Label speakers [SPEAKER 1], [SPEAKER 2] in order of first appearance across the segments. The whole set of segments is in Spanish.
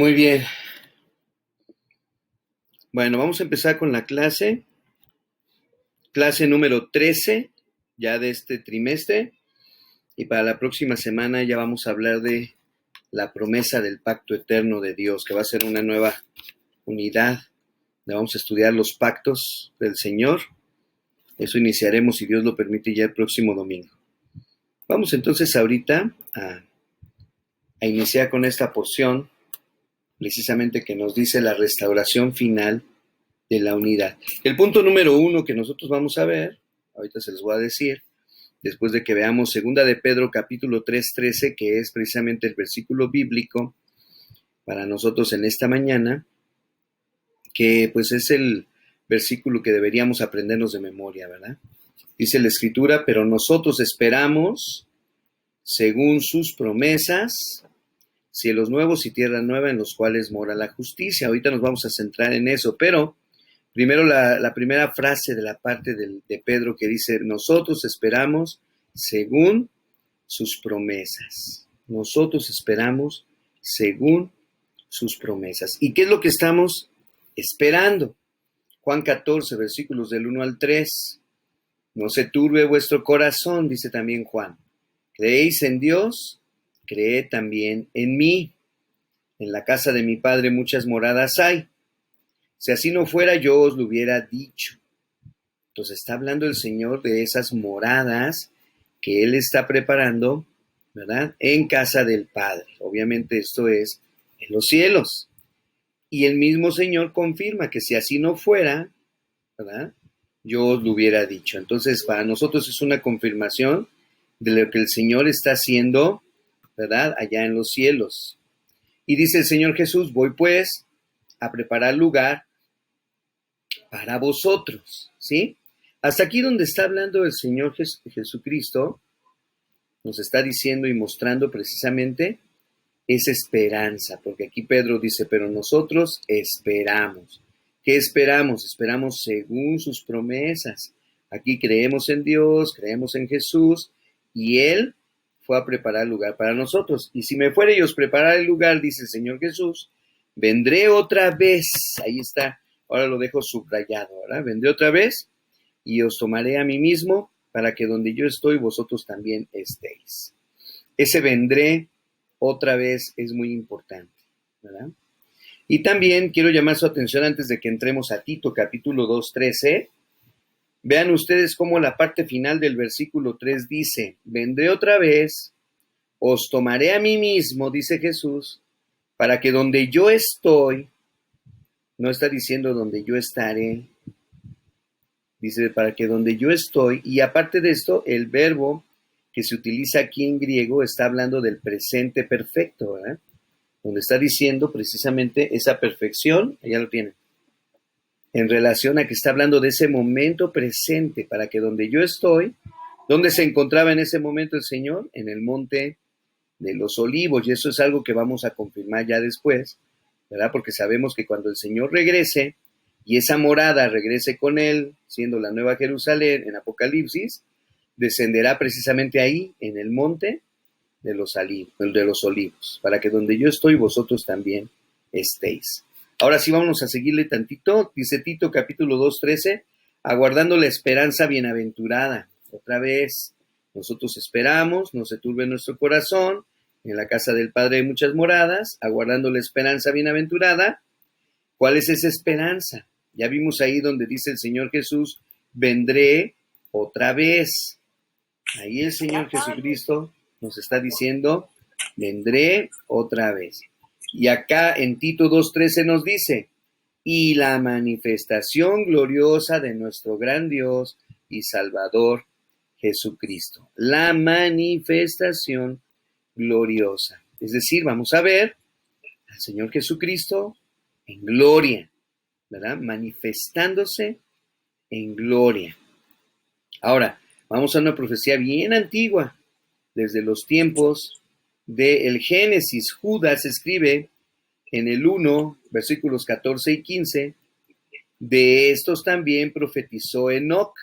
[SPEAKER 1] Muy bien. Bueno, vamos a empezar con la clase número 13 ya de este trimestre, y para la próxima semana ya vamos a hablar de la promesa del pacto eterno de Dios, que va a ser una nueva unidad. Vamos a estudiar los pactos del Señor. Eso iniciaremos, si Dios lo permite, ya el próximo domingo. Vamos entonces ahorita a iniciar con esta porción, precisamente que nos dice la restauración final de la unidad. El punto número 1 que nosotros vamos a ver, ahorita se los voy a decir, después de que veamos 2 de Pedro capítulo 3:13, que es precisamente el versículo bíblico para nosotros en esta mañana, que pues es el versículo que deberíamos aprendernos de memoria, ¿verdad? Dice la Escritura: pero nosotros esperamos, según sus promesas, cielos nuevos y tierra nueva en los cuales mora la justicia. Ahorita nos vamos a centrar en eso, pero primero la primera frase de la parte de Pedro, que dice: nosotros esperamos según sus promesas. Nosotros esperamos según sus promesas. ¿Y qué es lo que estamos esperando? Juan 14, versículos del 1 al 3. No se turbe vuestro corazón, dice también Juan. ¿Creéis en Dios? Creed también en mí. En la casa de mi Padre muchas moradas hay. Si así no fuera, yo os lo hubiera dicho. Entonces está hablando el Señor de esas moradas que Él está preparando, ¿verdad? En casa del Padre. Obviamente esto es en los cielos. Y el mismo Señor confirma que si así no fuera, ¿verdad?, yo os lo hubiera dicho. Entonces para nosotros es una confirmación de lo que el Señor está haciendo, ¿verdad?, allá en los cielos. Y dice el Señor Jesús: voy pues a preparar lugar para vosotros, ¿sí? Hasta aquí donde está hablando el Señor Jesucristo, nos está diciendo y mostrando precisamente esa esperanza, porque aquí Pedro dice: pero nosotros esperamos. ¿Qué esperamos? Esperamos según sus promesas. Aquí creemos en Dios, creemos en Jesús, y Él fue a preparar lugar para nosotros. Y si me fuere y os preparar el lugar, dice el Señor Jesús, vendré otra vez. Ahí está, ahora lo dejo subrayado, ¿verdad? Vendré otra vez y os tomaré a mí mismo, para que donde yo estoy, vosotros también estéis. Ese vendré otra vez es muy importante, ¿verdad? Y también quiero llamar su atención, antes de que entremos a Tito capítulo 2:13, vean ustedes cómo la parte final del versículo 3 dice: vendré otra vez, os tomaré a mí mismo, dice Jesús, para que donde yo estoy, no está diciendo donde yo estaré, dice para que donde yo estoy. Y aparte de esto, el verbo que se utiliza aquí en griego está hablando del presente perfecto, ¿verdad?, donde está diciendo precisamente esa perfección, ya lo tienen, en relación a que está hablando de ese momento presente, para que donde yo estoy, ¿dónde se encontraba en ese momento el Señor? En el monte de los olivos, y eso es algo que vamos a confirmar ya después, ¿verdad? Porque sabemos que cuando el Señor regrese, y esa morada regrese con Él, siendo la Nueva Jerusalén en Apocalipsis, descenderá precisamente ahí, en el monte de los olivos, para que donde yo estoy, vosotros también estéis. Ahora sí, vámonos a seguirle tantito. Dice Tito capítulo 2:13, aguardando la esperanza bienaventurada. Otra vez, nosotros esperamos, no se turbe nuestro corazón, en la casa del Padre hay muchas moradas, aguardando la esperanza bienaventurada. ¿Cuál es esa esperanza? Ya vimos ahí donde dice el Señor Jesús: vendré otra vez. Ahí el Señor Jesucristo nos está diciendo: vendré otra vez. Y acá en Tito 2:13 nos dice: y la manifestación gloriosa de nuestro gran Dios y Salvador Jesucristo. La manifestación gloriosa. Es decir, vamos a ver al Señor Jesucristo en gloria, ¿verdad? Manifestándose en gloria. Ahora, vamos a una profecía bien antigua, desde los tiempos del Génesis. Judas escribe en el 1, versículos 14 y 15, de estos también profetizó Enoc,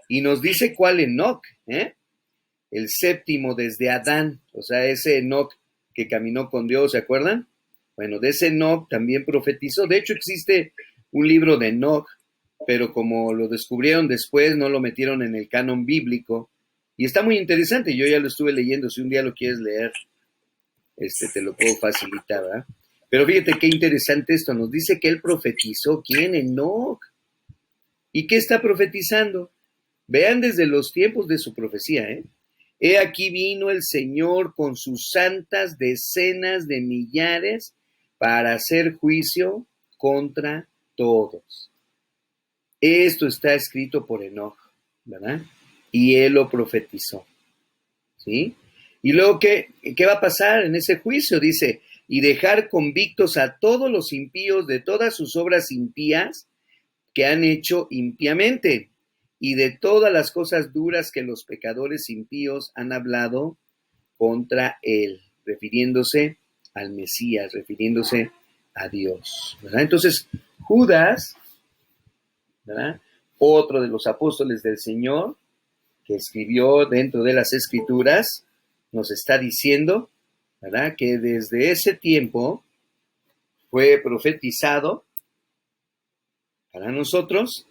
[SPEAKER 1] y nos dice cuál Enoc, el séptimo desde Adán, o sea, ese Enoc que caminó con Dios, ¿se acuerdan? Bueno, de ese Enoc también profetizó. De hecho, existe un libro de Enoc, pero como lo descubrieron después, no lo metieron en el canon bíblico. Y está muy interesante, yo ya lo estuve leyendo, si un día lo quieres leer, te lo puedo facilitar, ¿verdad? Pero fíjate qué interesante esto, nos dice que él profetizó. ¿Quién? Enoc. ¿Y qué está profetizando? Vean desde los tiempos de su profecía, ¿eh? He aquí vino el Señor con sus santas decenas de millares para hacer juicio contra todos. Esto está escrito por Enoc, ¿verdad? Y él lo profetizó, ¿sí? Y luego, ¿qué va a pasar en ese juicio? Dice, y dejar convictos a todos los impíos de todas sus obras impías que han hecho impíamente y de todas las cosas duras que los pecadores impíos han hablado contra él, refiriéndose al Mesías, refiriéndose a Dios, ¿verdad? Entonces, Judas, ¿verdad? Otro de los apóstoles del Señor, que escribió dentro de las Escrituras, nos está diciendo, ¿verdad?, que desde ese tiempo fue profetizado para nosotros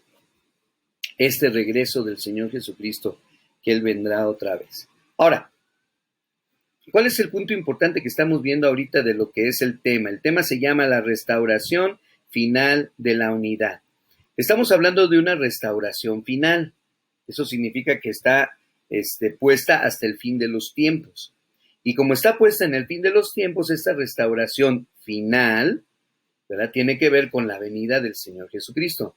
[SPEAKER 1] este regreso del Señor Jesucristo, que Él vendrá otra vez. Ahora, ¿cuál es el punto importante que estamos viendo ahorita de lo que es el tema? El tema se llama la restauración final de la unidad. Estamos hablando de una restauración final. Eso significa que está puesta hasta el fin de los tiempos. Y como está puesta en el fin de los tiempos, esta restauración final, ¿verdad?, tiene que ver con la venida del Señor Jesucristo.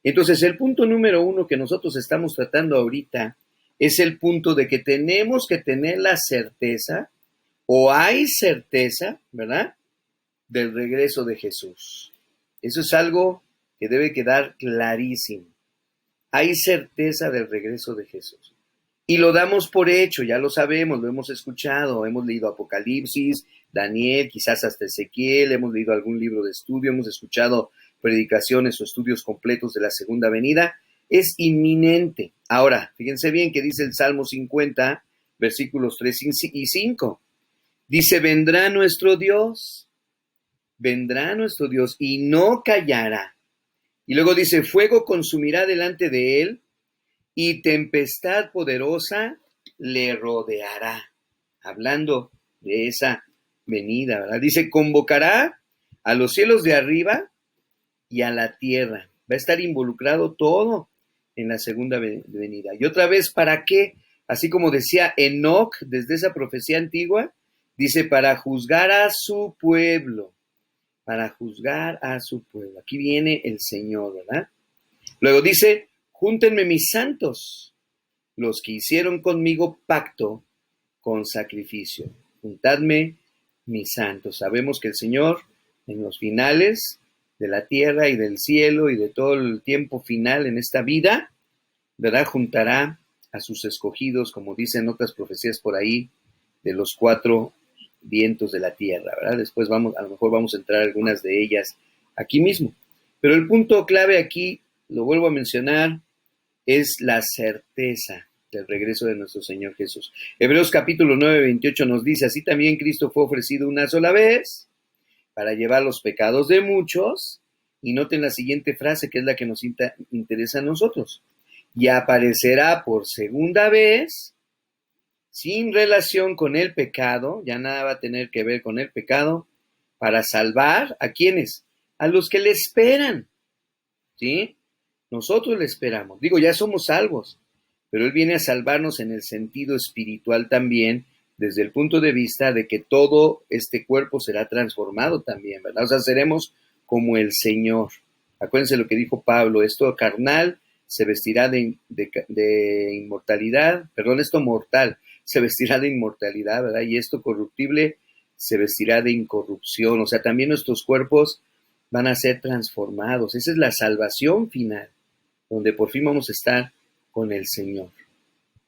[SPEAKER 1] Entonces, el punto número 1 que nosotros estamos tratando ahorita es el punto de que tenemos que tener la certeza, o hay certeza, ¿verdad?, del regreso de Jesús. Eso es algo que debe quedar clarísimo. Hay certeza del regreso de Jesús. Y lo damos por hecho, ya lo sabemos, lo hemos escuchado, hemos leído Apocalipsis, Daniel, quizás hasta Ezequiel, hemos leído algún libro de estudio, hemos escuchado predicaciones o estudios completos de la segunda venida. Es inminente. Ahora, fíjense bien que dice el Salmo 50, versículos 3 y 5. Dice, vendrá nuestro Dios y no callará. Y luego dice, fuego consumirá delante de él y tempestad poderosa le rodeará. Hablando de esa venida, ¿verdad? Dice, convocará a los cielos de arriba y a la tierra. Va a estar involucrado todo en la segunda venida. Y otra vez, ¿para qué? Así como decía Enoc desde esa profecía antigua, dice, para juzgar a su pueblo. Para juzgar a su pueblo. Aquí viene el Señor, ¿verdad? Luego dice, júntenme mis santos, los que hicieron conmigo pacto con sacrificio. Juntadme mis santos. Sabemos que el Señor, en los finales de la tierra y del cielo y de todo el tiempo final en esta vida, ¿verdad?, juntará a sus escogidos, como dicen otras profecías por ahí, de los 4 vientos de la tierra, ¿verdad? Después a lo mejor vamos a entrar a algunas de ellas aquí mismo. Pero el punto clave aquí, lo vuelvo a mencionar, es la certeza del regreso de nuestro Señor Jesús. Hebreos capítulo 9, 28 nos dice, así también Cristo fue ofrecido una sola vez para llevar los pecados de muchos, y noten la siguiente frase que es la que nos interesa a nosotros, y aparecerá por segunda vez sin relación con el pecado, ya nada va a tener que ver con el pecado, para salvar ¿a quiénes? A los que le esperan, ¿sí? Nosotros le esperamos. Digo, ya somos salvos, pero Él viene a salvarnos en el sentido espiritual también, desde el punto de vista de que todo este cuerpo será transformado también, ¿verdad? O sea, seremos como el Señor. Acuérdense lo que dijo Pablo, esto carnal se vestirá de inmortalidad, perdón, esto mortal se vestirá de inmortalidad, ¿verdad? Y esto corruptible se vestirá de incorrupción. O sea, también nuestros cuerpos van a ser transformados. Esa es la salvación final, donde por fin vamos a estar con el Señor,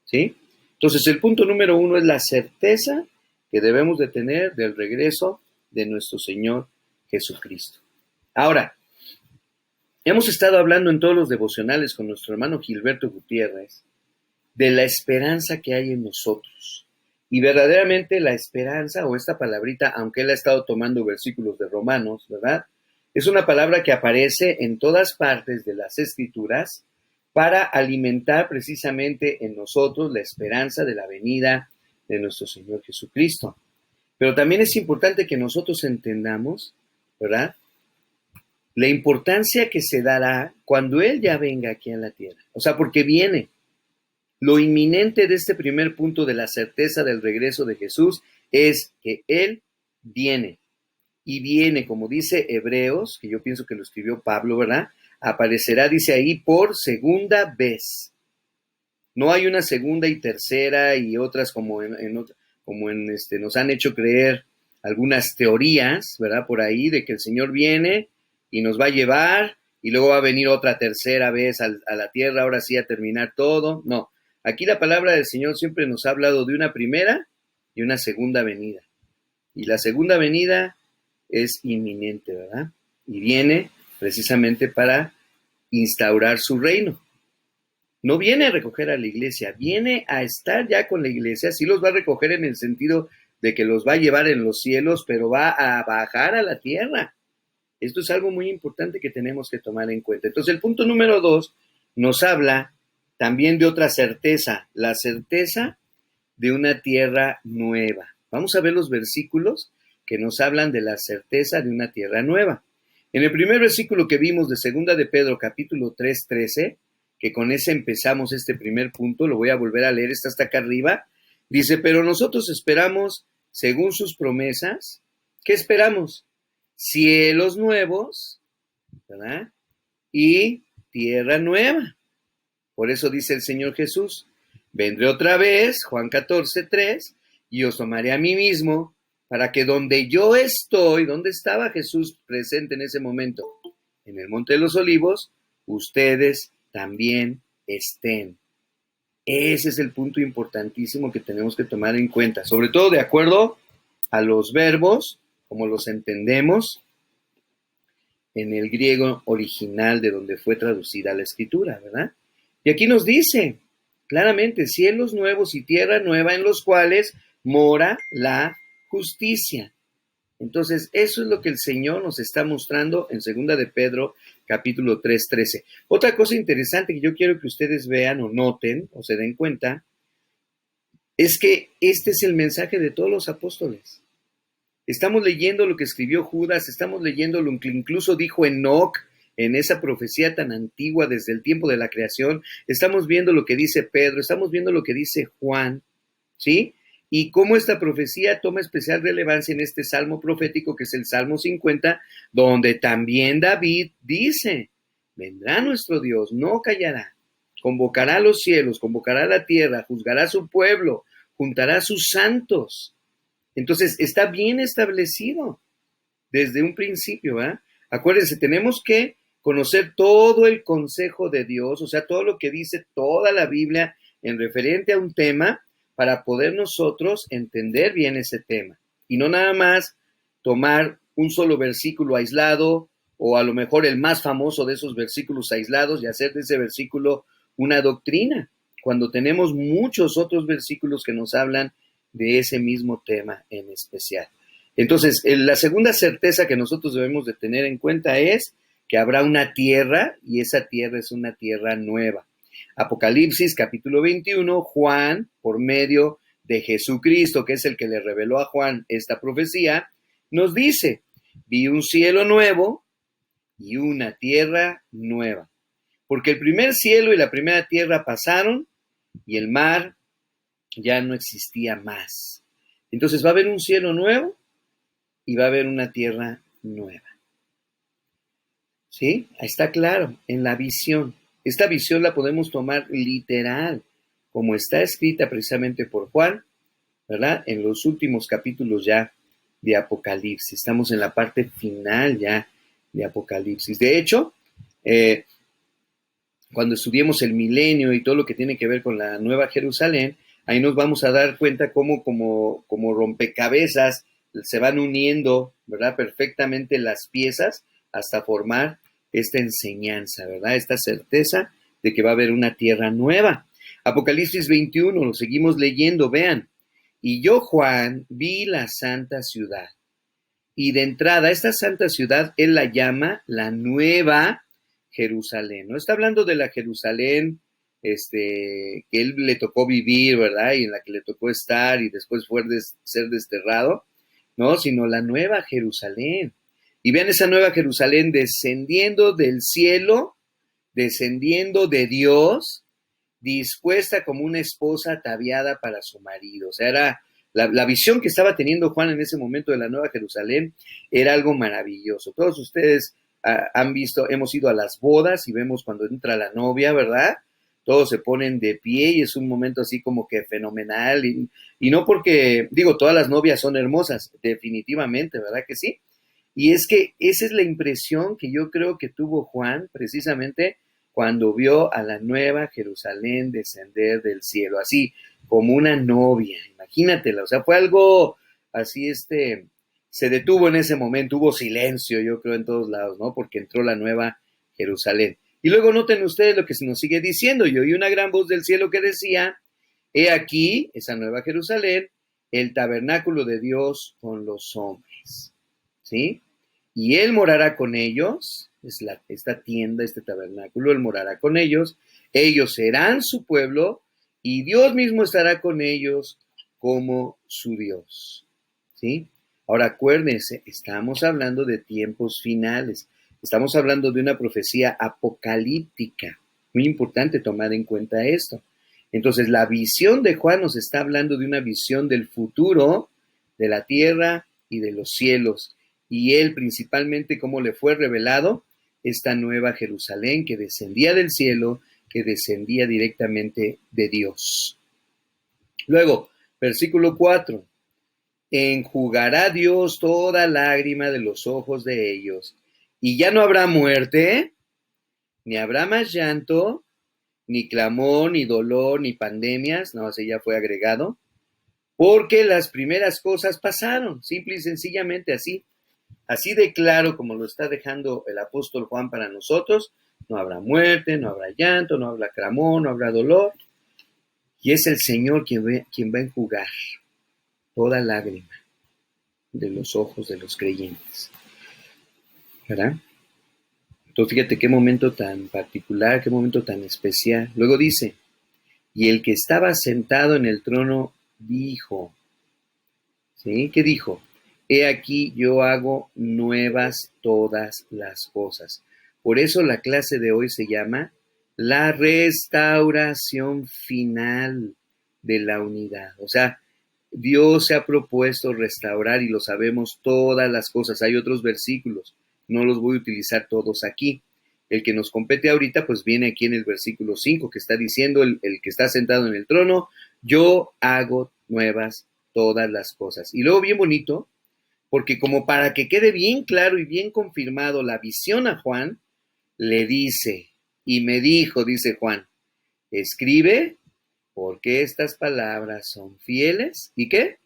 [SPEAKER 1] ¿sí? Entonces, el punto número 1 es la certeza que debemos de tener del regreso de nuestro Señor Jesucristo. Ahora, hemos estado hablando en todos los devocionales con nuestro hermano Gilberto Gutiérrez de la esperanza que hay en nosotros Y verdaderamente la esperanza, o esta palabrita, aunque él ha estado tomando versículos de Romanos, ¿verdad? Es una palabra que aparece en todas partes de las Escrituras para alimentar precisamente en nosotros la esperanza de la venida de nuestro Señor Jesucristo. Pero también es importante que nosotros entendamos, ¿verdad?, la importancia que se dará cuando Él ya venga aquí en la tierra. O sea, porque viene. Lo inminente de este primer punto de la certeza del regreso de Jesús es que Él viene. Y viene, como dice Hebreos, que yo pienso que lo escribió Pablo, ¿verdad? Aparecerá, dice ahí, por segunda vez. No hay una segunda y tercera y otras como nos han hecho creer algunas teorías, ¿verdad? Por ahí, de que el Señor viene y nos va a llevar y luego va a venir otra tercera vez a la tierra, ahora sí a terminar todo. No, aquí la palabra del Señor siempre nos ha hablado de una primera y una segunda venida. Y la segunda venida es inminente, ¿verdad? Y viene precisamente para instaurar su reino. No viene a recoger a la iglesia, viene a estar ya con la iglesia. Sí los va a recoger en el sentido de que los va a llevar en los cielos, pero va a bajar a la tierra. Esto es algo muy importante que tenemos que tomar en cuenta. Entonces, el punto número 2 nos habla también de otra certeza, la certeza de una tierra nueva. Vamos a ver los versículos que nos hablan de la certeza de una tierra nueva. En el primer versículo que vimos de 2 de Pedro, capítulo 3, 13, que con ese empezamos este primer punto, lo voy a volver a leer, está hasta acá arriba, dice, pero nosotros esperamos, según sus promesas, ¿qué esperamos? Cielos nuevos, ¿verdad? Y tierra nueva. Por eso dice el Señor Jesús, vendré otra vez, Juan 14, 3, y os tomaré a mí mismo, para que donde yo estoy, ¿dónde estaba Jesús presente en ese momento? En el Monte de los Olivos, ustedes también estén. Ese es el punto importantísimo que tenemos que tomar en cuenta, sobre todo de acuerdo a los verbos, como los entendemos en el griego original de donde fue traducida la escritura, ¿verdad? Y aquí nos dice claramente, cielos nuevos y tierra nueva en los cuales mora la justicia. Entonces, eso es lo que el Señor nos está mostrando en 2 de Pedro, capítulo 3, 13. Otra cosa interesante que yo quiero que ustedes vean o noten o se den cuenta es que este es el mensaje de todos los apóstoles. Estamos leyendo lo que escribió Judas, estamos leyendo lo que incluso dijo Enoc en esa profecía tan antigua desde el tiempo de la creación. Estamos viendo lo que dice Pedro, estamos viendo lo que dice Juan, ¿sí? Y cómo esta profecía toma especial relevancia en este salmo profético, que es el Salmo 50, donde también David dice, vendrá nuestro Dios, no callará, convocará a los cielos, convocará a la tierra, juzgará a su pueblo, juntará a sus santos. Entonces, está bien establecido desde un principio, ¿verdad? Acuérdense, tenemos que conocer todo el consejo de Dios, o sea, todo lo que dice toda la Biblia en referente a un tema, para poder nosotros entender bien ese tema. Y no nada más tomar un solo versículo aislado, o a lo mejor el más famoso de esos versículos aislados, y hacer de ese versículo una doctrina, cuando tenemos muchos otros versículos que nos hablan de ese mismo tema en especial. Entonces, la segunda certeza que nosotros debemos de tener en cuenta es que habrá una tierra, y esa tierra es una tierra nueva. Apocalipsis capítulo 21, Juan, por medio de Jesucristo, que es el que le reveló a Juan esta profecía, nos dice, vi un cielo nuevo y una tierra nueva. Porque el primer cielo y la primera tierra pasaron y el mar ya no existía más. Entonces va a haber un cielo nuevo y va a haber una tierra nueva. ¿Sí? Ahí está claro, en la visión. Esta visión la podemos tomar literal, como está escrita precisamente por Juan, ¿verdad? En los últimos capítulos ya de Apocalipsis. Estamos en la parte final ya de Apocalipsis. De hecho, cuando estudiemos el milenio y todo lo que tiene que ver con la Nueva Jerusalén, ahí nos vamos a dar cuenta cómo como rompecabezas se van uniendo, ¿verdad? Perfectamente las piezas hasta formar esta enseñanza, ¿verdad? Esta certeza de que va a haber una tierra nueva. Apocalipsis 21, lo seguimos leyendo, vean. Y yo, Juan, vi la santa ciudad. Y de entrada, esta santa ciudad, él la llama la Nueva Jerusalén. No está hablando de la Jerusalén que él le tocó vivir, ¿verdad? Y en la que le tocó estar y después fue ser desterrado, no, sino la Nueva Jerusalén. Y vean esa Nueva Jerusalén descendiendo del cielo, descendiendo de Dios, dispuesta como una esposa ataviada para su marido. O sea, era la visión que estaba teniendo Juan en ese momento de la Nueva Jerusalén, era algo maravilloso. Todos ustedes han visto, hemos ido a las bodas y vemos cuando entra la novia, ¿verdad? Todos se ponen de pie y es un momento así como que fenomenal. Y no porque, digo, todas las novias son hermosas, definitivamente, ¿verdad que sí? Y es que esa es la impresión que yo creo que tuvo Juan precisamente cuando vio a la Nueva Jerusalén descender del cielo, así como una novia, imagínatela, o sea, fue algo así, se detuvo en ese momento, hubo silencio, yo creo, en todos lados, ¿no? Porque entró la Nueva Jerusalén. Y luego noten ustedes lo que se nos sigue diciendo, y oí una gran voz del cielo que decía, he aquí, esa Nueva Jerusalén, el tabernáculo de Dios con los hombres, ¿sí? Y él morará con ellos, esta tienda, este tabernáculo, él morará con ellos serán su pueblo y Dios mismo estará con ellos como su Dios. ¿Sí? Ahora acuérdense, estamos hablando de tiempos finales, estamos hablando de una profecía apocalíptica, muy importante tomar en cuenta esto. Entonces la visión de Juan nos está hablando de una visión del futuro, de la tierra y de los cielos, y él principalmente cómo le fue revelado esta nueva Jerusalén que descendía del cielo, que descendía directamente de Dios. Luego, versículo 4, enjugará Dios toda lágrima de los ojos de ellos, y ya no habrá muerte, ni habrá más llanto, ni clamor, ni dolor, ni pandemias, no, ese ya fue agregado, porque las primeras cosas pasaron, simple y sencillamente así. Así de claro como lo está dejando el apóstol Juan para nosotros, no habrá muerte, no habrá llanto, no habrá clamor, no habrá dolor. Y es el Señor quien va a enjugar toda lágrima de los ojos de los creyentes. ¿Verdad? Entonces fíjate qué momento tan particular, qué momento tan especial. Luego dice, y el que estaba sentado en el trono dijo, ¿sí? ¿Qué dijo? He aquí yo hago nuevas todas las cosas. Por eso la clase de hoy se llama la restauración final de la unidad. O sea, Dios se ha propuesto restaurar y lo sabemos todas las cosas. Hay otros versículos, no los voy a utilizar todos aquí. El que nos compete ahorita pues viene aquí en el versículo 5 que está diciendo el que está sentado en el trono, yo hago nuevas todas las cosas. Y luego bien bonito, porque como para que quede bien claro y bien confirmado la visión a Juan, le dice, y me dijo, dice Juan, escribe, porque estas palabras son fieles, ¿y qué?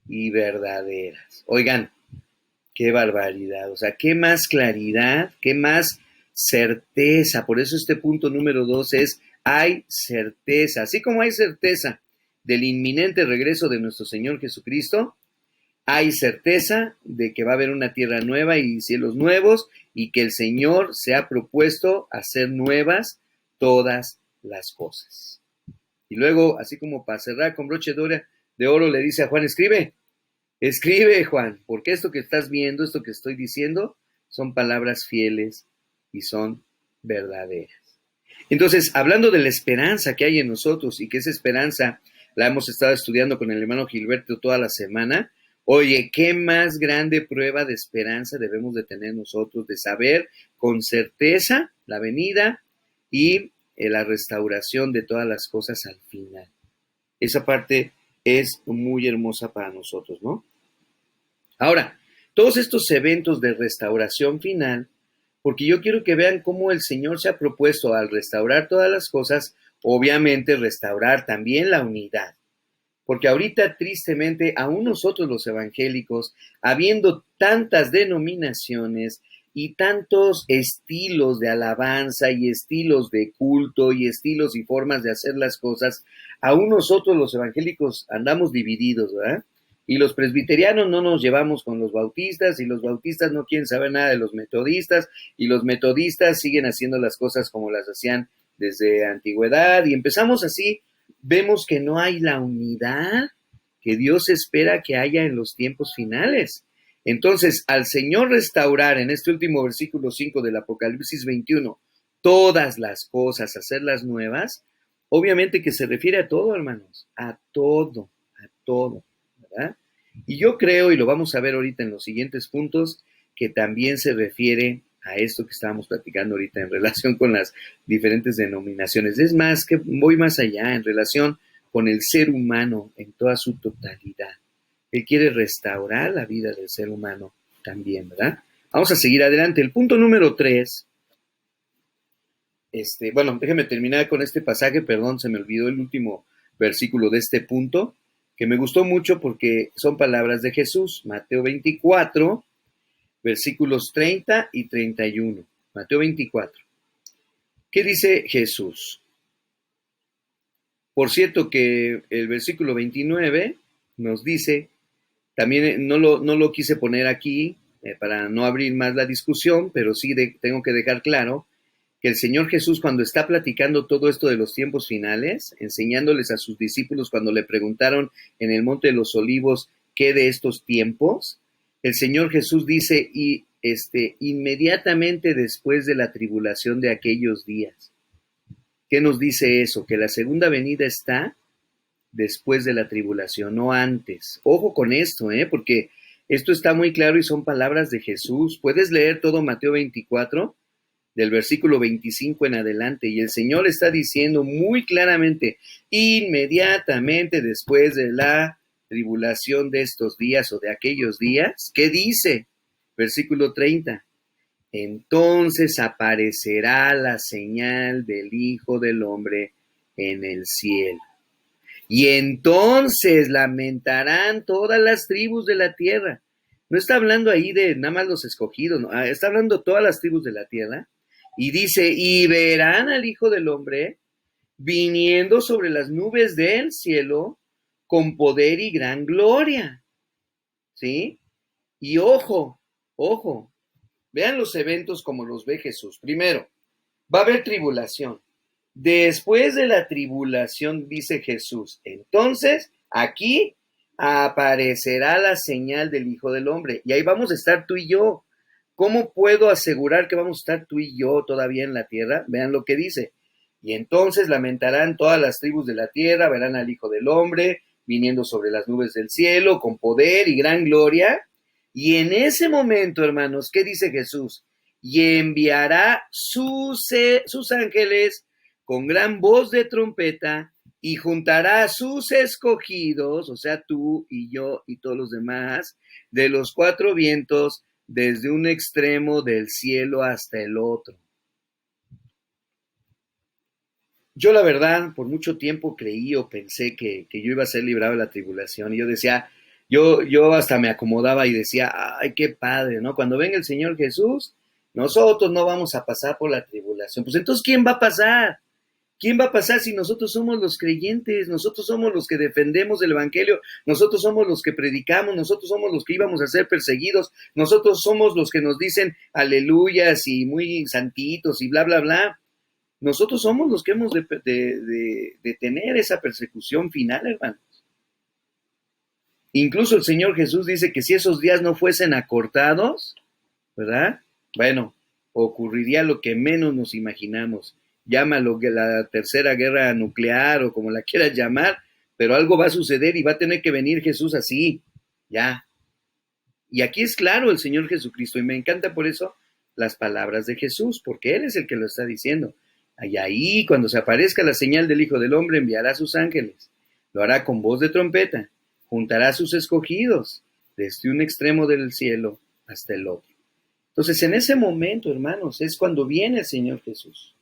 [SPEAKER 1] Y verdaderas. Oigan, qué barbaridad, o sea, qué más claridad, qué más certeza. Por eso este punto número 2 es, hay certeza, así como hay certeza del inminente regreso de nuestro Señor Jesucristo, hay certeza de que va a haber una tierra nueva y cielos nuevos y que el Señor se ha propuesto hacer nuevas todas las cosas. Y luego, así como para cerrar con broche de oro, le dice a Juan, escribe Juan, porque esto que estás viendo, esto que estoy diciendo, son palabras fieles y son verdaderas. Entonces, hablando de la esperanza que hay en nosotros y que esa esperanza la hemos estado estudiando con el hermano Gilberto toda la semana, oye, ¿qué más grande prueba de esperanza debemos de tener nosotros? De saber con certeza la venida y la restauración de todas las cosas al final. Esa parte es muy hermosa para nosotros, ¿no? Ahora, todos estos eventos de restauración final, porque yo quiero que vean cómo el Señor se ha propuesto al restaurar todas las cosas, obviamente restaurar también la unidad. Porque ahorita, tristemente, aún nosotros los evangélicos, habiendo tantas denominaciones, y tantos estilos de alabanza y estilos de culto y estilos y formas de hacer las cosas, aún nosotros los evangélicos andamos divididos, ¿verdad? Y los presbiterianos no nos llevamos con los bautistas, y los bautistas no quieren saber nada de los metodistas, y los metodistas siguen haciendo las cosas como las hacían desde antigüedad, y empezamos así, vemos que no hay la unidad que Dios espera que haya en los tiempos finales. Entonces, al Señor restaurar en este último versículo 5 del Apocalipsis 21 todas las cosas, hacerlas nuevas, obviamente que se refiere a todo, hermanos, a todo, ¿verdad? Y yo creo, y lo vamos a ver ahorita en los siguientes puntos, que también se refiere a esto que estábamos platicando ahorita en relación con las diferentes denominaciones. Es más, que voy más allá, en relación con el ser humano en toda su totalidad. Él quiere restaurar la vida del ser humano también, ¿verdad? Vamos a seguir adelante. El punto número 3, bueno, déjeme terminar con este pasaje, perdón, se me olvidó el último versículo de este punto, que me gustó mucho porque son palabras de Jesús, Mateo 24, versículos 30 y 31. Mateo 24. ¿Qué dice Jesús? Por cierto que el versículo 29 nos dice, también no lo quise poner aquí para no abrir más la discusión, pero sí tengo que dejar claro que el Señor Jesús, cuando está platicando todo esto de los tiempos finales, enseñándoles a sus discípulos cuando le preguntaron en el Monte de los Olivos qué de estos tiempos, el Señor Jesús dice, inmediatamente después de la tribulación de aquellos días. ¿Qué nos dice eso? Que la segunda venida está después de la tribulación, no antes. Ojo con esto, porque esto está muy claro y son palabras de Jesús. Puedes leer todo Mateo 24, del versículo 25 en adelante, y el Señor está diciendo muy claramente, inmediatamente después de la tribulación de estos días o de aquellos días, ¿qué dice? Versículo 30. Entonces aparecerá la señal del Hijo del Hombre en el cielo. Y entonces lamentarán todas las tribus de la tierra. No está hablando ahí de nada más los escogidos, no, está hablando todas las tribus de la tierra. Y dice, y verán al Hijo del Hombre viniendo sobre las nubes del cielo con poder y gran gloria. ¿Sí? Y ojo, vean los eventos como los ve Jesús. Primero, va a haber tribulación. Después de la tribulación, dice Jesús, entonces aquí aparecerá la señal del Hijo del Hombre. Y ahí vamos a estar tú y yo. ¿Cómo puedo asegurar que vamos a estar tú y yo todavía en la tierra? Vean lo que dice. Y entonces lamentarán todas las tribus de la tierra, verán al Hijo del Hombre viniendo sobre las nubes del cielo con poder y gran gloria. Y en ese momento, hermanos, ¿qué dice Jesús? Y enviará sus ángeles con gran voz de trompeta y juntará a sus escogidos, o sea, tú y yo y todos los demás, de los cuatro vientos, desde un extremo del cielo hasta el otro. Yo la verdad, por mucho tiempo creí o pensé que yo iba a ser librado de la tribulación, y yo decía, yo hasta me acomodaba y decía, ay, qué padre, ¿no? Cuando venga el Señor Jesús, nosotros no vamos a pasar por la tribulación. Pues entonces, ¿quién va a pasar? ¿Quién va a pasar si nosotros somos los creyentes? Nosotros somos los que defendemos el Evangelio, nosotros somos los que predicamos, nosotros somos los que íbamos a ser perseguidos, nosotros somos los que nos dicen aleluyas y muy santitos y bla, bla, bla. Nosotros somos los que hemos de tener esa persecución final, hermanos. Incluso el Señor Jesús dice que si esos días no fuesen acortados, ¿verdad? Bueno, ocurriría lo que menos nos imaginamos. Llámalo la tercera guerra nuclear o como la quieras llamar, pero algo va a suceder y va a tener que venir Jesús así, ya. Y aquí es claro el Señor Jesucristo, y me encanta por eso las palabras de Jesús, porque Él es el que lo está diciendo. Y ahí, cuando se aparezca la señal del Hijo del Hombre, enviará a sus ángeles, lo hará con voz de trompeta, juntará a sus escogidos desde un extremo del cielo hasta el otro. Entonces, en ese momento, hermanos, es cuando viene el Señor Jesús.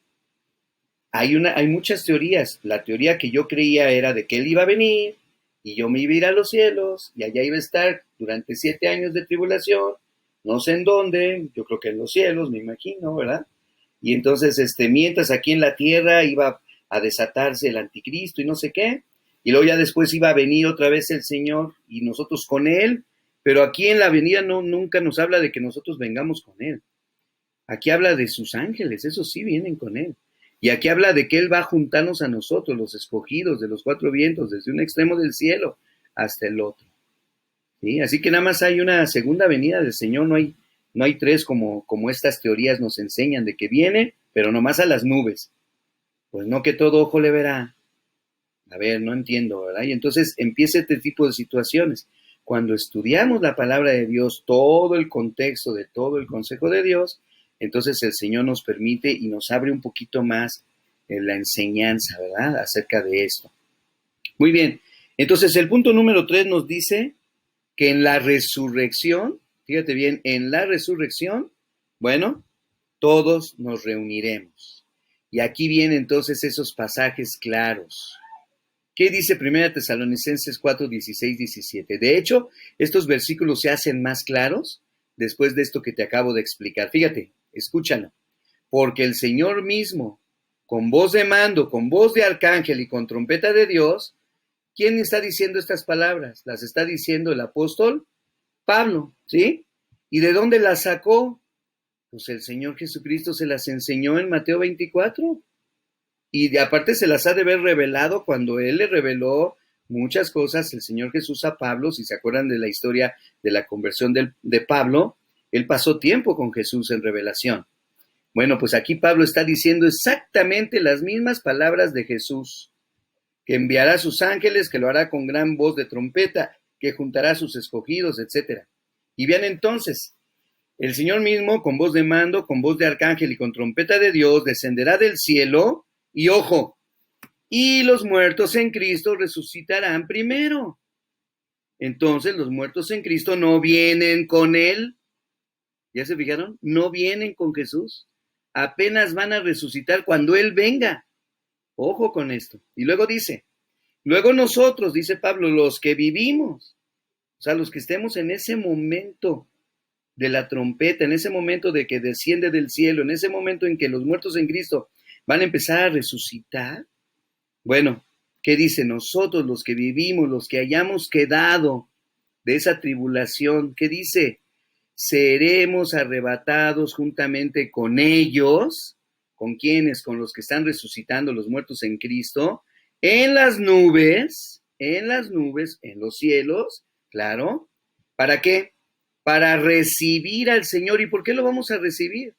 [SPEAKER 1] Hay muchas teorías. La teoría que yo creía era de que Él iba a venir y yo me iba a ir a los cielos y allá iba a estar durante 7 años de tribulación no sé en dónde, yo creo que en los cielos, me imagino, ¿verdad? Y entonces, mientras aquí en la tierra iba a desatarse el anticristo y no sé qué, y luego ya después iba a venir otra vez el Señor y nosotros con Él, pero aquí en la venida no, nunca nos habla de que nosotros vengamos con Él. Aquí habla de sus ángeles, esos sí vienen con Él. Y aquí habla de que Él va a juntarnos a nosotros, los escogidos de los cuatro vientos, desde un extremo del cielo hasta el otro. ¿Sí? Así que nada más hay una segunda venida del Señor, no hay tres como estas teorías nos enseñan de que viene, pero nomás a las nubes. Pues no que todo ojo le verá. A ver, no entiendo, ¿verdad? Y entonces empieza este tipo de situaciones. Cuando estudiamos la palabra de Dios, todo el contexto de todo el consejo de Dios, entonces el Señor nos permite y nos abre un poquito más la enseñanza, ¿verdad? Acerca de esto. Muy bien. Entonces el punto número 3 nos dice que en la resurrección, fíjate bien, en la resurrección, bueno, todos nos reuniremos. Y aquí vienen entonces esos pasajes claros. ¿Qué dice 1 Tesalonicenses 4, 16, 17? De hecho, estos versículos se hacen más claros después de esto que te acabo de explicar. Fíjate, escúchalo. Porque el Señor mismo, con voz de mando, con voz de arcángel y con trompeta de Dios, ¿quién está diciendo estas palabras? Las está diciendo el apóstol Pablo, ¿sí? ¿Y de dónde las sacó? Pues el Señor Jesucristo se las enseñó en Mateo 24. Y de aparte se las ha de haber revelado cuando Él le reveló muchas cosas, el Señor Jesús a Pablo. Si se acuerdan de la historia de la conversión de Pablo, Él pasó tiempo con Jesús en revelación. Bueno, pues aquí Pablo está diciendo exactamente las mismas palabras de Jesús, que enviará a sus ángeles, que lo hará con gran voz de trompeta, que juntará a sus escogidos, etc. Y vean entonces, el Señor mismo, con voz de mando, con voz de arcángel y con trompeta de Dios, descenderá del cielo, y ojo, y los muertos en Cristo resucitarán primero. Entonces los muertos en Cristo no vienen con Él. ¿Ya se fijaron? No vienen con Jesús. Apenas van a resucitar cuando Él venga. Ojo con esto. Y luego dice, luego nosotros, dice Pablo, los que vivimos, o sea, los que estemos en ese momento de la trompeta, en ese momento de que desciende del cielo, en ese momento en que los muertos en Cristo van a empezar a resucitar. Bueno, ¿qué dice? Nosotros los que vivimos, los que hayamos quedado de esa tribulación, ¿qué dice? Seremos arrebatados juntamente con ellos. ¿Con quiénes? Con los que están resucitando, los muertos en Cristo, en las nubes, en los cielos, claro. ¿Para qué? Para recibir al Señor. ¿Y por qué lo vamos a recibir?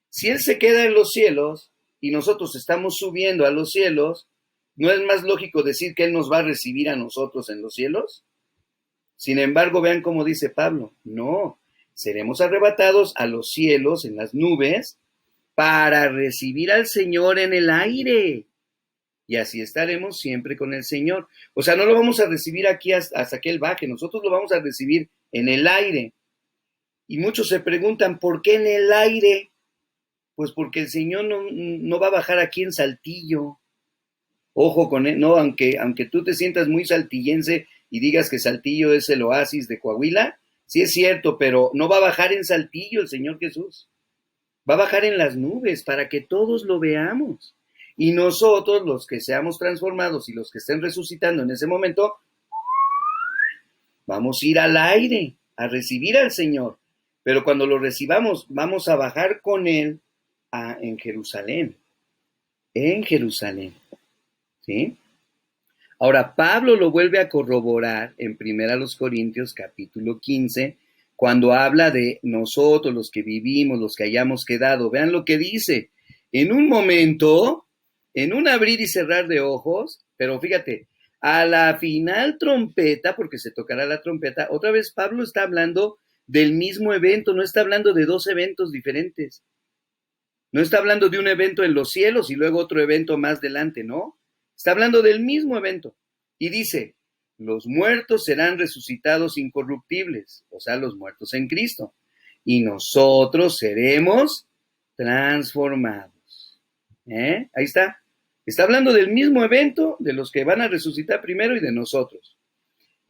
[SPEAKER 1] Si Él se queda en los cielos y nosotros estamos subiendo a los cielos, ¿no es más lógico decir que Él nos va a recibir a nosotros en los cielos? Sin embargo, vean cómo dice Pablo, no, seremos arrebatados a los cielos, en las nubes, para recibir al Señor en el aire. Y así estaremos siempre con el Señor. O sea, no lo vamos a recibir aquí hasta que Él baje, nosotros lo vamos a recibir en el aire. Y muchos se preguntan, ¿por qué en el aire? Pues porque el Señor no va a bajar aquí en Saltillo. Ojo con él, no, aunque tú te sientas muy saltillense y digas que Saltillo es el oasis de Coahuila, sí es cierto, pero no va a bajar en Saltillo el Señor Jesús. Va a bajar en las nubes para que todos lo veamos. Y nosotros, los que seamos transformados y los que estén resucitando en ese momento, vamos a ir al aire, a recibir al Señor. Pero cuando lo recibamos, vamos a bajar con Él en Jerusalén. En Jerusalén. ¿Sí? Ahora, Pablo lo vuelve a corroborar en 1 Corintios capítulo 15, cuando habla de nosotros, los que vivimos, los que hayamos quedado. Vean lo que dice. En un momento, en un abrir y cerrar de ojos, pero fíjate, a la final trompeta, porque se tocará la trompeta, otra vez Pablo está hablando del mismo evento, no está hablando de dos eventos diferentes. No está hablando de un evento en los cielos y luego otro evento más adelante, ¿no? Está hablando del mismo evento. Y dice, los muertos serán resucitados incorruptibles, o sea, los muertos en Cristo. Y nosotros seremos transformados. Ahí está. Está hablando del mismo evento, de los que van a resucitar primero y de nosotros.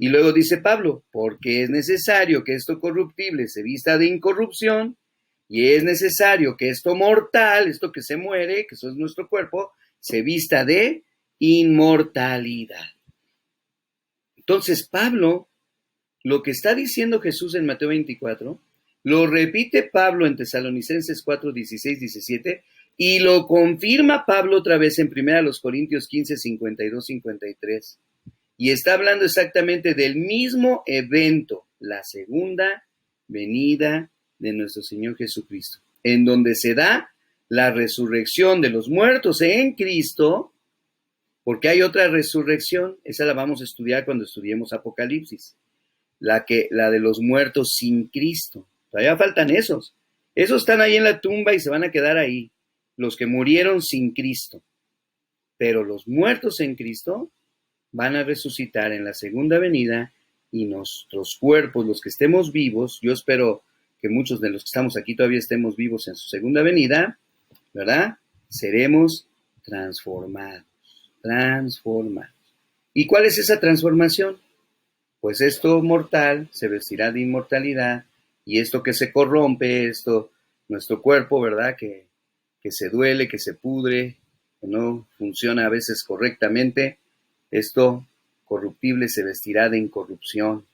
[SPEAKER 1] Y luego dice Pablo, porque es necesario que esto corruptible se vista de incorrupción, y es necesario que esto mortal, esto que se muere, que eso es nuestro cuerpo, se vista de inmortalidad. Entonces Pablo, lo que está diciendo Jesús en Mateo 24, lo repite Pablo en Tesalonicenses 4, 16, 17, y lo confirma Pablo otra vez en 1 Corintios 15, 52, 53. Y está hablando exactamente del mismo evento, la segunda venida de nuestro Señor Jesucristo, en donde se da la resurrección de los muertos en Cristo, porque hay otra resurrección, esa la vamos a estudiar cuando estudiemos Apocalipsis, la de los muertos sin Cristo. Todavía faltan esos. Esos están ahí en la tumba y se van a quedar ahí, los que murieron sin Cristo. Pero los muertos en Cristo van a resucitar en la segunda venida y nuestros cuerpos, los que estemos vivos, yo espero que muchos de los que estamos aquí todavía estemos vivos en su segunda venida, ¿verdad? Seremos transformados. ¿Y cuál es esa transformación? Pues esto mortal se vestirá de inmortalidad y esto que se corrompe, nuestro cuerpo, ¿verdad? Que se duele, que se pudre, que no funciona a veces correctamente, esto corruptible se vestirá de incorrupción.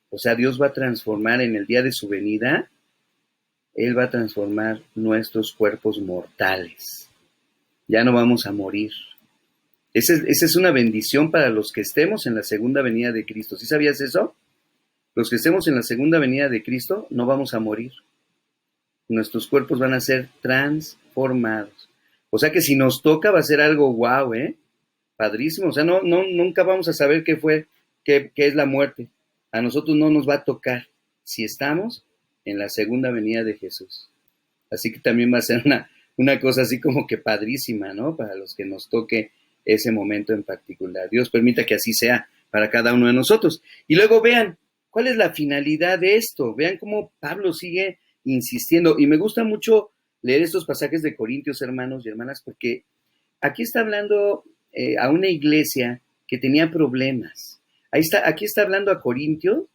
[SPEAKER 1] O sea, Dios va a transformar en el día de su venida, Él va a transformar nuestros cuerpos mortales. Ya no vamos a morir. Esa es una bendición para los que estemos en la segunda venida de Cristo. ¿Sí sabías eso? Los que estemos en la segunda venida de Cristo no vamos a morir. Nuestros cuerpos van a ser transformados. O sea que si nos toca va a ser algo guau, padrísimo. O sea, nunca vamos a saber qué es la muerte. A nosotros no nos va a tocar si estamos en la segunda venida de Jesús. Así que también va a ser una cosa así como que padrísima, ¿no? Para los que nos toque ese momento en particular. Dios permita que así sea para cada uno de nosotros. Y luego vean, ¿cuál es la finalidad de esto? Vean cómo Pablo sigue insistiendo. Y me gusta mucho leer estos pasajes de Corintios, hermanos y hermanas, porque aquí está hablando a una iglesia que tenía problemas. Aquí está hablando a Corinto,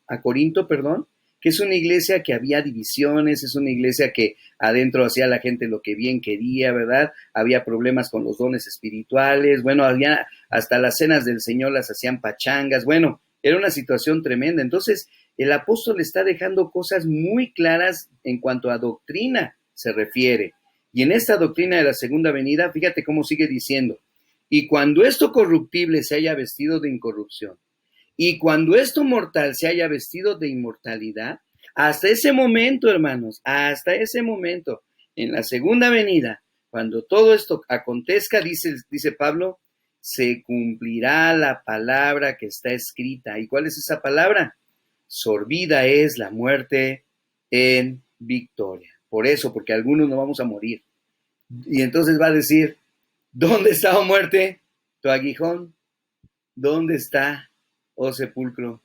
[SPEAKER 1] que es una iglesia que había divisiones, es una iglesia que adentro hacía la gente lo que bien quería, ¿verdad? Había problemas con los dones espirituales, bueno, había hasta las cenas del Señor las hacían pachangas, bueno, era una situación tremenda. Entonces, el apóstol está dejando cosas muy claras en cuanto a doctrina se refiere. Y en esta doctrina de la segunda venida, fíjate cómo sigue diciendo, y cuando esto corruptible se haya vestido de incorrupción, y cuando esto mortal se haya vestido de inmortalidad, hasta ese momento, hermanos, hasta ese momento, en la segunda venida, cuando todo esto acontezca, dice Pablo, se cumplirá la palabra que está escrita. ¿Y cuál es esa palabra? Sorbida es la muerte en victoria. Por eso, porque algunos no vamos a morir. Y entonces va a decir, ¿dónde está, oh muerte, tu aguijón? ¿Dónde está, oh sepulcro,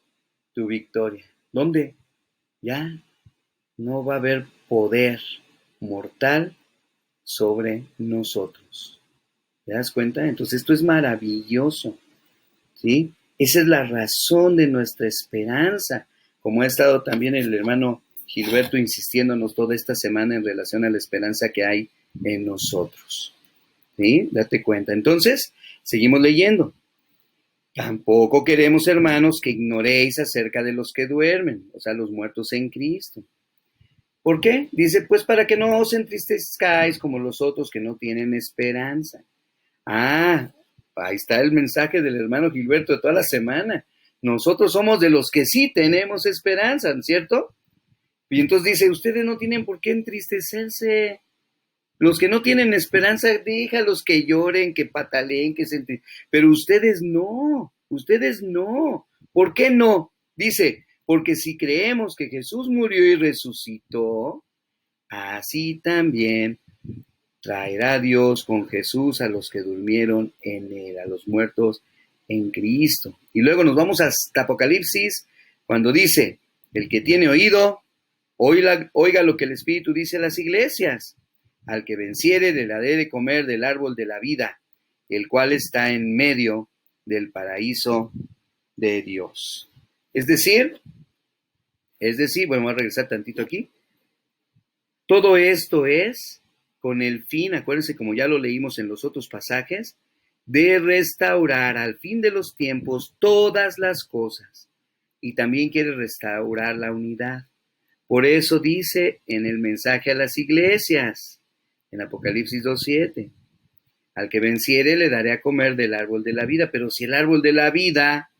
[SPEAKER 1] tu victoria? ¿Dónde? Ya no va a haber poder mortal sobre nosotros. ¿Te das cuenta? Entonces esto es maravilloso, ¿sí? Esa es la razón de nuestra esperanza, como ha estado también el hermano Gilberto insistiéndonos toda esta semana en relación a la esperanza que hay en nosotros. ¿Sí? Date cuenta. Entonces, seguimos leyendo. Tampoco queremos, hermanos, que ignoréis acerca de los que duermen, o sea, los muertos en Cristo. ¿Por qué? Dice, pues para que no os entristezcáis como los otros que no tienen esperanza. Ah, ahí está el mensaje del hermano Gilberto de toda la semana. Nosotros somos de los que sí tenemos esperanza, ¿cierto? Y entonces dice, ustedes no tienen por qué entristecerse. Los que no tienen esperanza, déjalos que lloren, que pataleen, pero ustedes no. ¿Por qué no? Dice, porque si creemos que Jesús murió y resucitó, así también traerá Dios con Jesús a los que durmieron en él, a los muertos en Cristo. Y luego nos vamos hasta Apocalipsis, cuando dice, el que tiene oído, oiga lo que el Espíritu dice a las iglesias. Al que venciere le daré de comer del árbol de la vida, el cual está en medio del paraíso de Dios. Es decir, bueno, voy a regresar tantito aquí. Todo esto es con el fin, acuérdense como ya lo leímos en los otros pasajes, de restaurar al fin de los tiempos todas las cosas. Y también quiere restaurar la unidad. Por eso dice en el mensaje a las iglesias, en Apocalipsis 2:7, al que venciere le daré a comer del árbol de la vida. Pero si el árbol de la vida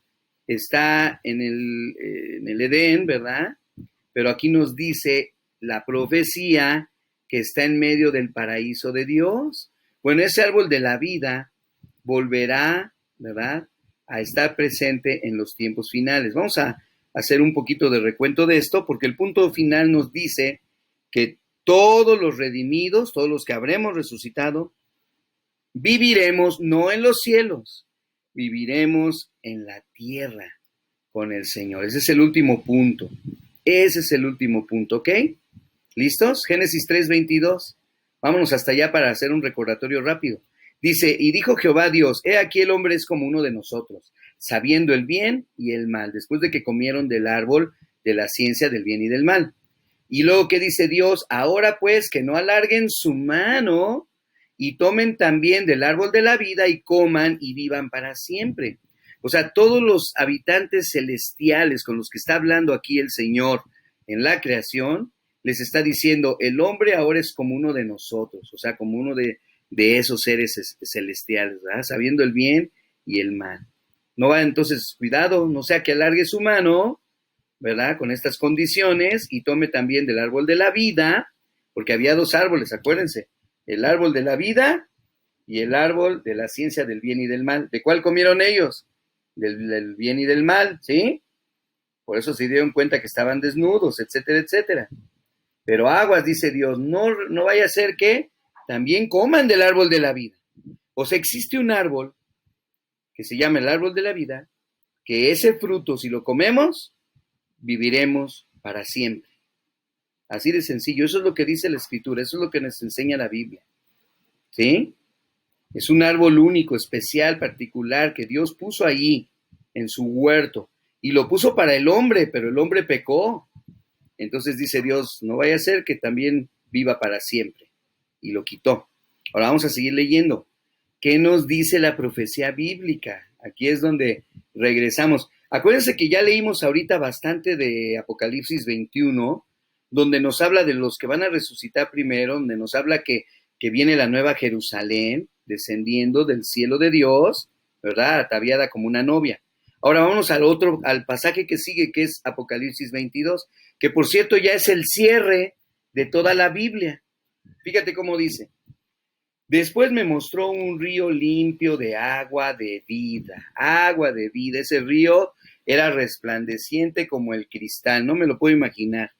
[SPEAKER 1] está en el Edén, ¿verdad? Pero aquí nos dice la profecía que está en medio del paraíso de Dios. Bueno, ese árbol de la vida volverá, ¿verdad?, a estar presente en los tiempos finales. Vamos a hacer un poquito de recuento de esto, porque el punto final nos dice que todos los redimidos, todos los que habremos resucitado, viviremos no en los cielos, viviremos en la tierra con el Señor. Ese es el último punto. Ese es el último punto, ¿ok? ¿Listos? Génesis 3:22. Vámonos hasta allá para hacer un recordatorio rápido. Dice, y dijo Jehová Dios, he aquí el hombre es como uno de nosotros, sabiendo el bien y el mal, después de que comieron del árbol de la ciencia del bien y del mal. Y luego, ¿qué dice Dios? Ahora pues que no alarguen su mano y tomen también del árbol de la vida y coman y vivan para siempre. O sea, todos los habitantes celestiales con los que está hablando aquí el Señor en la creación, les está diciendo, el hombre ahora es como uno de nosotros, o sea, como uno de esos seres celestiales, ¿verdad? Sabiendo el bien y el mal. No va, entonces, cuidado, no sea que alargue su mano, ¿verdad? Con estas condiciones y tome también del árbol de la vida, porque había dos árboles, acuérdense, el árbol de la vida y el árbol de la ciencia del bien y del mal. ¿De cuál comieron ellos? Del bien y del mal, ¿sí? Por eso se dieron cuenta que estaban desnudos, etcétera, etcétera. Pero aguas, dice Dios, no vaya a ser que también coman del árbol de la vida. O sea, existe un árbol que se llama el árbol de la vida, que ese fruto, si lo comemos, viviremos para siempre. Así de sencillo. Eso es lo que dice la Escritura, eso es lo que nos enseña la Biblia. ¿Sí? Es un árbol único, especial, particular, que Dios puso allí, en su huerto. Y lo puso para el hombre, pero el hombre pecó. Entonces dice Dios, no vaya a ser que también viva para siempre. Y lo quitó. Ahora vamos a seguir leyendo. ¿Qué nos dice la profecía bíblica? Aquí es donde regresamos. Acuérdense que ya leímos ahorita bastante de Apocalipsis 21, donde nos habla de los que van a resucitar primero, donde nos habla que viene la nueva Jerusalén, descendiendo del cielo de Dios, ¿verdad? Ataviada como una novia. Ahora vámonos al pasaje que sigue, que es Apocalipsis 22, que por cierto ya es el cierre de toda la Biblia. Fíjate cómo dice. Después me mostró un río limpio de agua de vida. Agua de vida. Ese río era resplandeciente como el cristal. No me lo puedo imaginar.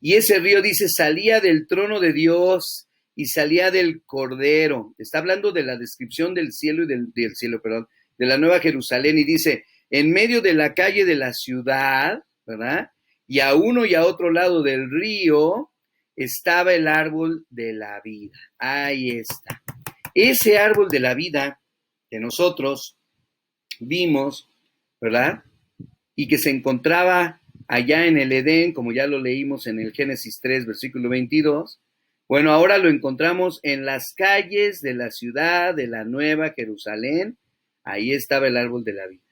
[SPEAKER 1] Y ese río, dice, salía del trono de Dios y salía del Cordero. Está hablando de la descripción del cielo y del cielo, perdón, de la Nueva Jerusalén. Y dice, en medio de la calle de la ciudad, ¿verdad? Y a uno y a otro lado del río estaba el árbol de la vida. Ahí está. Ese árbol de la vida que nosotros vimos, ¿verdad? Y que se encontraba allá en el Edén, como ya lo leímos en el Génesis 3, versículo 22. Bueno, ahora lo encontramos en las calles de la ciudad de la Nueva Jerusalén. Ahí estaba el árbol de la vida.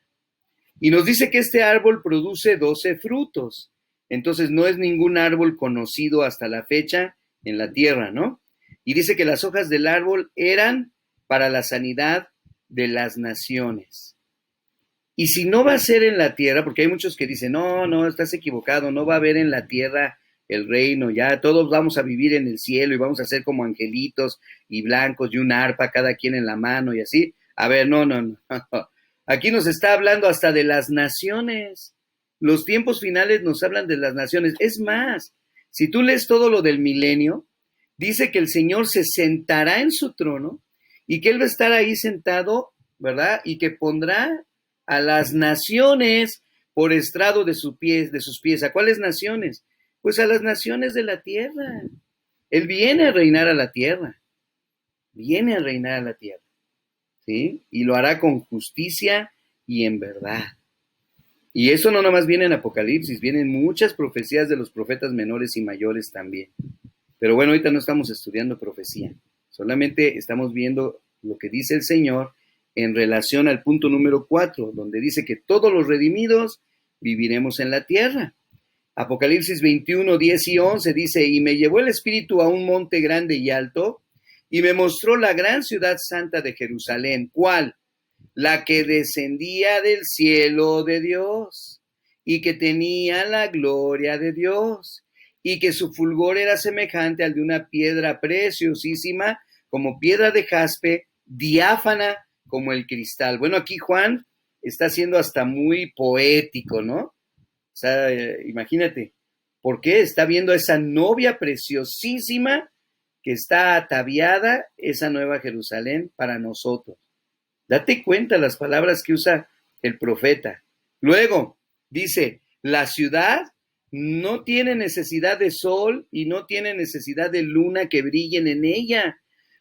[SPEAKER 1] Y nos dice que este árbol produce 12 frutos. Entonces no es ningún árbol conocido hasta la fecha en la tierra, ¿no? Y dice que las hojas del árbol eran para la sanidad de las naciones. Y si no va a ser en la tierra, porque hay muchos que dicen, no, estás equivocado, no va a haber en la tierra el reino, ya todos vamos a vivir en el cielo y vamos a ser como angelitos y blancos y un arpa cada quien en la mano y así. A ver, no. Aquí nos está hablando hasta de las naciones. Los tiempos finales nos hablan de las naciones. Es más, si tú lees todo lo del milenio, dice que el Señor se sentará en su trono y que Él va a estar ahí sentado, ¿verdad? Y que pondrá a las naciones por estrado de sus pies. ¿A cuáles naciones? Pues a las naciones de la tierra. Él viene a reinar a la tierra. Viene a reinar a la tierra. ¿Sí? Y lo hará con justicia y en verdad. Y eso no nomás viene en Apocalipsis, vienen muchas profecías de los profetas menores y mayores también. Pero bueno, ahorita no estamos estudiando profecía, solamente estamos viendo lo que dice el Señor en relación al punto número 4, donde dice que todos los redimidos viviremos en la tierra. Apocalipsis 21, 10 y 11 dice, y me llevó el Espíritu a un monte grande y alto, y me mostró la gran ciudad santa de Jerusalén. ¿Cuál? La que descendía del cielo de Dios, y que tenía la gloria de Dios, y que su fulgor era semejante al de una piedra preciosísima, como piedra de jaspe, diáfana como el cristal. Bueno, aquí Juan está siendo hasta muy poético, ¿no? O sea, imagínate, ¿por qué? Está viendo a esa novia preciosísima que está ataviada, esa nueva Jerusalén para nosotros. Date cuenta las palabras que usa el profeta. Luego, dice, la ciudad no tiene necesidad de sol y no tiene necesidad de luna que brillen en ella,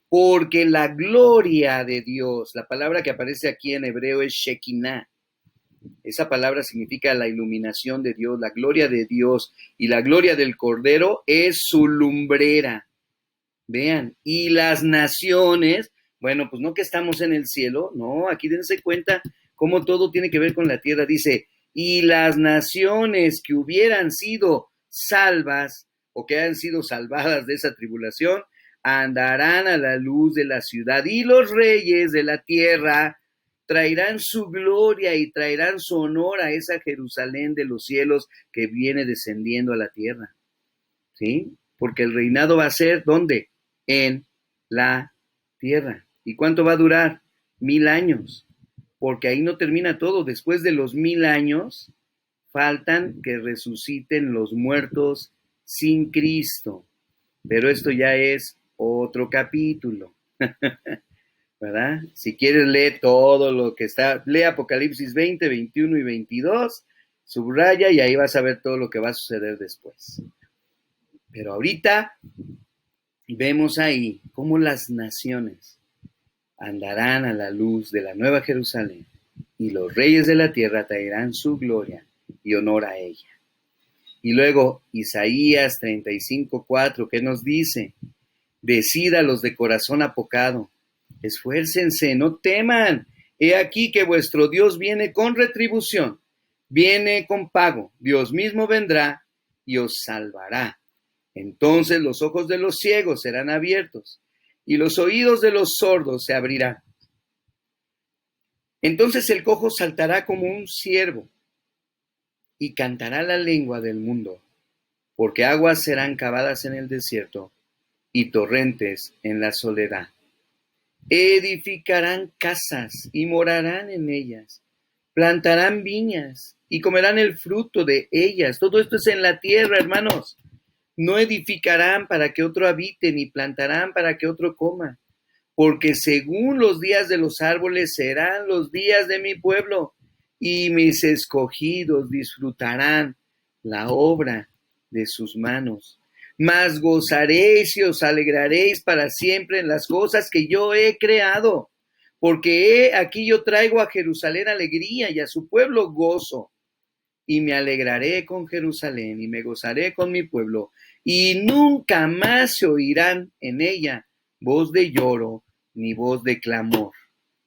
[SPEAKER 1] porque la gloria de Dios, la palabra que aparece aquí en hebreo es Shekinah. Esa palabra significa la iluminación de Dios, la gloria de Dios, y la gloria del Cordero es su lumbrera. Vean, y las naciones, bueno, pues no que estamos en el cielo, no, aquí dense cuenta cómo todo tiene que ver con la tierra. Dice, y las naciones que hubieran sido salvas o que han sido salvadas de esa tribulación, andarán a la luz de la ciudad, y los reyes de la tierra traerán su gloria y traerán su honor a esa Jerusalén de los cielos que viene descendiendo a la tierra. ¿Sí? Porque el reinado va a ser, ¿dónde? En la tierra. ¿Y cuánto va a durar? 1000 años. Porque ahí no termina todo. Después de los 1000 años, faltan que resuciten los muertos sin Cristo. Pero esto ya es otro capítulo. ¿Verdad? Si quieres, lee todo lo que está. Lee Apocalipsis 20, 21 y 22. Subraya y ahí vas a ver todo lo que va a suceder después. Pero ahorita vemos ahí cómo las naciones andarán a la luz de la nueva Jerusalén y los reyes de la tierra traerán su gloria y honor a ella. Y luego Isaías 35:4, ¿qué nos dice? Decid a los de corazón apocado, esfuércense, no teman. He aquí que vuestro Dios viene con retribución, viene con pago. Dios mismo vendrá y os salvará. Entonces los ojos de los ciegos serán abiertos y los oídos de los sordos se abrirán. Entonces el cojo saltará como un ciervo y cantará la lengua del mundo, porque aguas serán cavadas en el desierto y torrentes en la soledad. Edificarán casas y morarán en ellas, plantarán viñas y comerán el fruto de ellas. Todo esto es en la tierra, hermanos. No edificarán para que otro habite, ni plantarán para que otro coma, porque según los días de los árboles serán los días de mi pueblo, y mis escogidos disfrutarán la obra de sus manos. Mas gozaréis y os alegraréis para siempre en las cosas que yo he creado, porque aquí yo traigo a Jerusalén alegría y a su pueblo gozo. Y me alegraré con Jerusalén y me gozaré con mi pueblo, y nunca más se oirán en ella voz de lloro ni voz de clamor.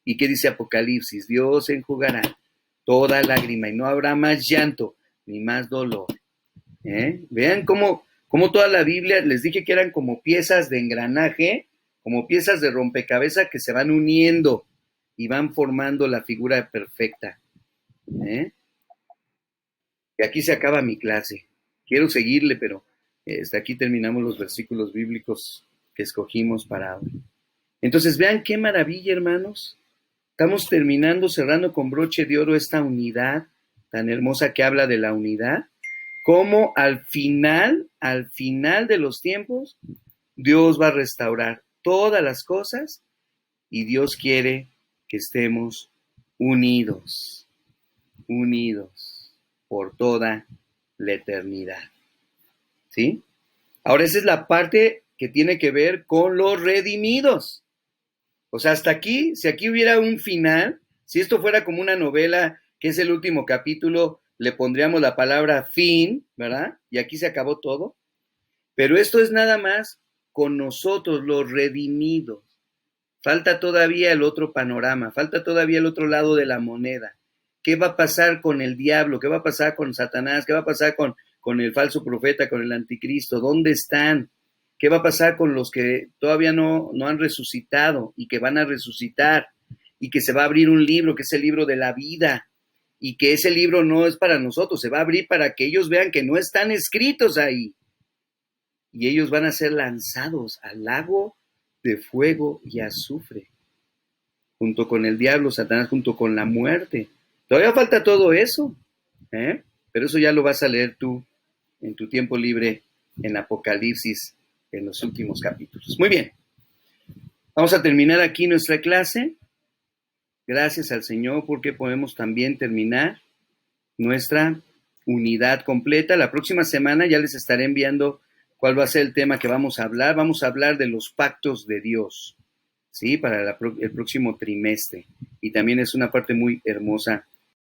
[SPEAKER 1] ¿Y qué dice Apocalipsis? Dios enjugará toda lágrima y no habrá más llanto ni más dolor. Vean cómo toda la Biblia, les dije que eran como piezas de engranaje, como piezas de rompecabezas que se van uniendo y van formando la figura perfecta. Y aquí se acaba mi clase. Quiero seguirle, pero hasta aquí terminamos los versículos bíblicos que escogimos para hoy. Entonces, vean qué maravilla, hermanos. Estamos terminando, cerrando con broche de oro esta unidad tan hermosa que habla de la unidad. Cómo al final de los tiempos, Dios va a restaurar todas las cosas y Dios quiere que estemos unidos por toda la eternidad. ¿Sí? Ahora esa es la parte que tiene que ver con los redimidos. O sea, hasta aquí, si aquí hubiera un final, si esto fuera como una novela, que es el último capítulo, le pondríamos la palabra fin, ¿verdad? Y aquí se acabó todo. Pero esto es nada más con nosotros, los redimidos. Falta todavía el otro panorama, falta todavía el otro lado de la moneda. ¿Qué va a pasar con el diablo? ¿Qué va a pasar con Satanás? ¿Qué va a pasar con el falso profeta, con el anticristo? ¿Dónde están? ¿Qué va a pasar con los que todavía no han resucitado y que van a resucitar? Y que se va a abrir un libro, que es el libro de la vida, y que ese libro no es para nosotros, se va a abrir para que ellos vean que no están escritos ahí. Y ellos van a ser lanzados al lago de fuego y azufre, junto con el diablo, Satanás, junto con la muerte. Todavía falta todo eso, ¿eh? Pero eso ya lo vas a leer tú en tu tiempo libre en Apocalipsis, en los últimos capítulos. Muy bien, vamos a terminar aquí nuestra clase. Gracias al Señor porque podemos también terminar nuestra unidad completa. La próxima semana ya les estaré enviando cuál va a ser el tema que vamos a hablar. Vamos a hablar de los pactos de Dios, ¿sí? Para el próximo trimestre. Y también es una parte muy hermosa